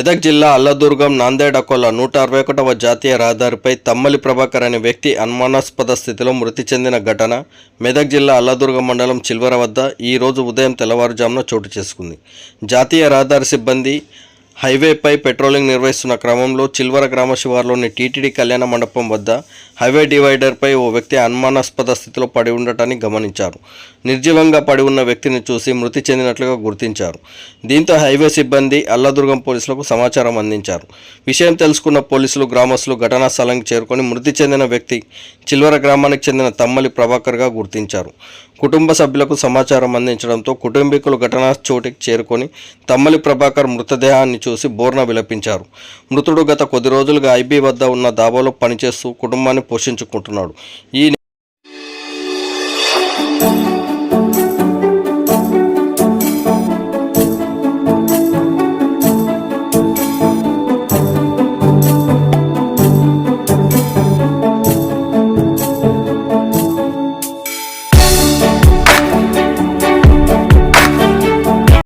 మెదక్ జిల్లా అల్లదుర్గం నాందేడ్ అకోలా 161వ జాతీయ రహదారిపై తమ్మలి ప్రభాకర్ అనే వ్యక్తి అనుమానాస్పద స్థితిలో మృతి చెందిన ఘటన మెదక్ జిల్లా అల్లదుర్గం మండలం చిల్వర వద్ద ఈరోజు ఉదయం తెల్లవారుజామున చోటు చేసుకుంది. జాతీయ రహదారి సిబ్బంది హైవేపై పెట్రోలింగ్ నిర్వహిస్తున్న క్రమంలో చిల్వర గ్రామ శివార్లోని టీటీడీ కళ్యాణ మండపం వద్ద హైవే డివైడర్పై ఓ వ్యక్తి అనుమానాస్పద స్థితిలో పడి ఉండటాన్ని గమనించారు. నిర్జీవంగా పడి ఉన్న వ్యక్తిని చూసి మృతి చెందినట్లుగా గుర్తించారు. దీంతో హైవే సిబ్బంది అల్లదుర్గం పోలీసులకు సమాచారం అందించారు. విషయం తెలుసుకున్న పోలీసులు గ్రామస్తులు ఘటనా స్థలానికి చేరుకొని మృతి చెందిన వ్యక్తి చిల్వర గ్రామానికి చెందిన తమ్మలి ప్రభాకర్గా గుర్తించారు. కుటుంబ సభ్యులకు సమాచారం అందించడంతో కుటుంబీకులు ఘటనా చోటికి చేరుకొని తమ్మలి ప్రభాకర్ మృతదేహాన్ని చూసి బోర్న విలపించారు. మృతుడు గత కొద్ది రోజులుగా ఐబీ వద్ద ఉన్న దాబాలో పనిచేస్తూ కుటుంబాన్ని పోషించుకుంటున్నాడు. ఈ